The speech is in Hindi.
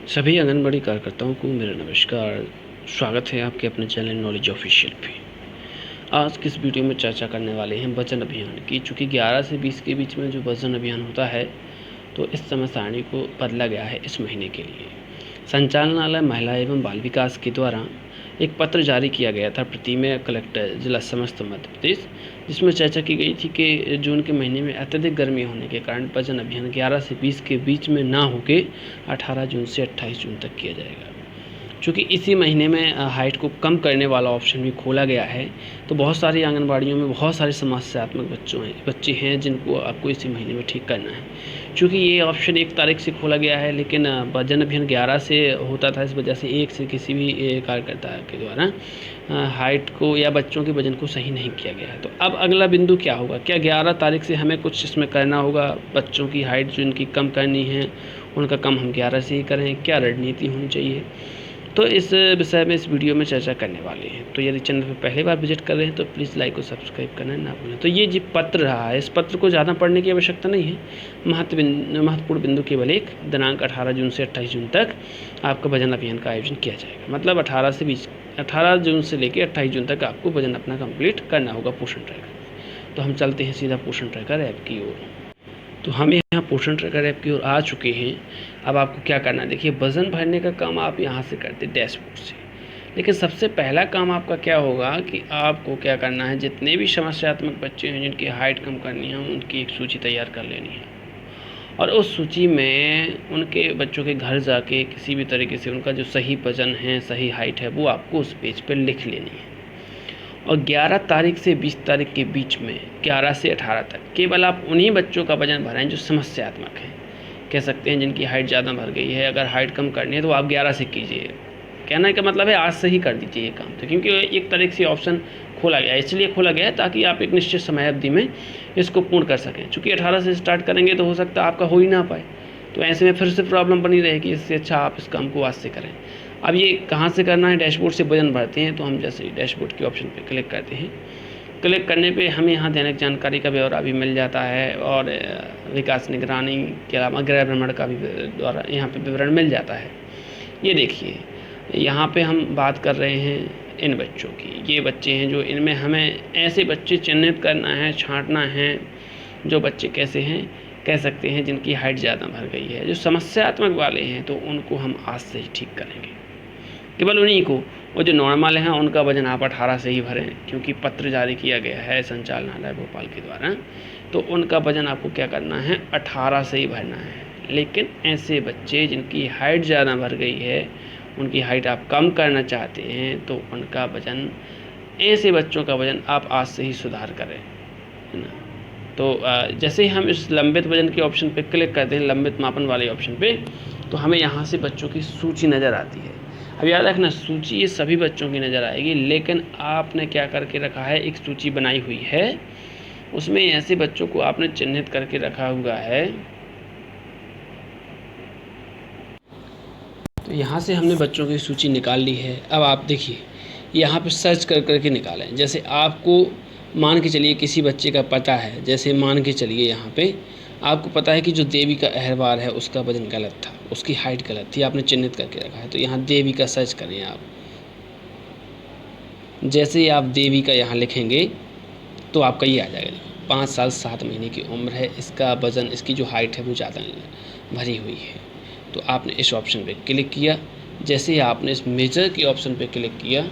सभी आंगनबाड़ी कार्यकर्ताओं को मेरा नमस्कार। स्वागत है आपके अपने चैनल नॉलेज ऑफिशियल पे। आज की इस वीडियो में चर्चा करने वाले हैं वजन अभियान की। चूँकि 11 से 20 के बीच में जो वजन अभियान होता है, तो इस समय सारणी को बदला गया है इस महीने के लिए। संचालनालय महिला एवं बाल विकास के द्वारा एक पत्र जारी किया गया था प्रतिमेय कलेक्टर जिला समस्त मध्य प्रदेश, जिसमें चर्चा की गई थी कि जून के महीने में अत्यधिक गर्मी होने के कारण वजन अभियान 11 से 20 के बीच में ना होकर 18 जून से 28 जून तक किया जाएगा। चूँकि इसी महीने में हाइट को कम करने वाला ऑप्शन भी खोला गया है, तो बहुत सारी आंगनबाड़ियों में बहुत सारे समस्यात्मक बच्चे हैं जिनको आपको इसी महीने में ठीक करना है। चूँकि ये ऑप्शन 1 तारीख से खोला गया है, लेकिन वजन अभियान 11 से होता था, इस वजह से 1 से किसी भी कार्यकर्ता के द्वारा हाइट को या बच्चों के वजन को सही नहीं किया गया है। तो अब अगला बिंदु क्या होगा? क्या 11 तारीख से हमें कुछ इसमें करना होगा? बच्चों की हाइट जो इनकी कम करनी है, उनका कम हम 11 से ही करें? क्या रणनीति होनी चाहिए? तो इस विषय में इस वीडियो में चर्चा करने वाले हैं। तो यदि चैनल पर पहली बार विजिट कर रहे हैं तो प्लीज़ लाइक और सब्सक्राइब करना ना भूलें। तो ये जो पत्र रहा है, इस पत्र को ज़्यादा पढ़ने की आवश्यकता नहीं है। महत्वपूर्ण बिंदु केवल एक, दिनांक 18 जून से 28 जून तक आपका वजन अभियान का आयोजन किया जाएगा। मतलब 18 जून से लेकर 28 जून तक आपको वजन अपना कंप्लीट करना होगा पोषण ट्रैकर। तो हम चलते हैं सीधा पोषण ट्रैकर ऐप की ओर। तो हम यहाँ पोषण ट्रैकर ऐप की ओर आ चुके हैं। अब आपको क्या करना है, देखिए, वज़न भरने का काम आप यहाँ से करते हैं डैशबोर्ड से। लेकिन सबसे पहला काम आपका क्या होगा कि आपको क्या करना है, जितने भी समस्यात्मक बच्चे हैं जिनकी हाइट कम करनी है, उनकी एक सूची तैयार कर लेनी है। और उस सूची में उनके बच्चों के घर जाके किसी भी तरीके से उनका जो सही वज़न है, सही हाइट है, वो आपको उस पेज पर लिख लेनी है। और 11 तारीख से 20 तारीख के बीच में 11 से 18 तक केवल आप उन्हीं बच्चों का वजन भरें जो समस्यात्मक हैं, कह सकते हैं जिनकी हाइट ज़्यादा भर गई है। अगर हाइट कम करनी है तो आप 11 से कीजिए। कहने का मतलब है आज से ही कर दीजिए ये काम। तो क्योंकि 1 तारीख से ऑप्शन खोला गया है, इसलिए खोला गया है ताकि आप एक निश्चित समय अवधि में इसको पूर्ण कर सकें। चूँकि 18 से स्टार्ट करेंगे तो हो सकता है आपका हो ही ना पाए, तो ऐसे में फिर से प्रॉब्लम बनी रहेगी। इससे अच्छा आप इस काम को आज से करें। अब ये कहाँ से करना है? डैशबोर्ड से वजन भरते हैं। तो हम जैसे डैशबोर्ड के ऑप्शन पे क्लिक करते हैं, क्लिक करने पे हमें यहाँ दैनिक जानकारी का ब्यौरा भी मिल जाता है और विकास निगरानी के अलावा गृह भ्रमण का भी द्वारा यहाँ पे विवरण मिल जाता है। ये देखिए, यहाँ पे हम बात कर रहे हैं इन बच्चों की। ये बच्चे हैं जो इनमें हमें ऐसे बच्चे चिन्हित करना है, छांटना है जो बच्चे कैसे हैं, कह सकते हैं जिनकी हाइट ज़्यादा भर गई है, जो समस्यात्मक वाले हैं, तो उनको हम आज से ही ठीक करेंगे। केवल उन्हीं को, और जो नॉर्मल हैं उनका वजन आप 18 से ही भरें, क्योंकि पत्र जारी किया गया है संचालनालय भोपाल के द्वारा। तो उनका वजन आपको क्या करना है, 18 से ही भरना है। लेकिन ऐसे बच्चे जिनकी हाइट ज़्यादा भर गई है, उनकी हाइट आप कम करना चाहते हैं, तो उनका वजन, ऐसे बच्चों का वजन आप आज से ही सुधार करें, है ना। तो जैसे ही हम इस लंबित वजन के ऑप्शन पे क्लिक करते हैं, लंबित मापन वाले ऑप्शन पे, तो हमें यहाँ से बच्चों की सूची नज़र आती है। अब याद रखना, सूची ये सभी बच्चों की नज़र आएगी, लेकिन आपने क्या करके रखा है, एक सूची बनाई हुई है, उसमें ऐसे बच्चों को आपने चिन्हित करके रखा हुआ है। तो यहाँ से हमने बच्चों की सूची निकाल ली है। अब आप देखिए, यहाँ पे सर्च कर करके निकालें। जैसे आपको मान के चलिए किसी बच्चे का पता है, जैसे मान के चलिए यहाँ पे आपको पता है कि जो देवी का अहरवार है उसका वजन गलत था, उसकी हाइट गलत थी, आपने चिन्हित करके रखा है। तो यहाँ देवी का सर्च करें आप। जैसे ही आप देवी का यहाँ लिखेंगे तो आपका ये आ जाएगा, 5 साल 7 महीने की उम्र है, इसका वज़न, इसकी जो हाइट है वो ज़्यादा भरी हुई है। तो आपने इस ऑप्शन पे क्लिक किया। जैसे ही आपने इस मेजर के ऑप्शन पे क्लिक किया,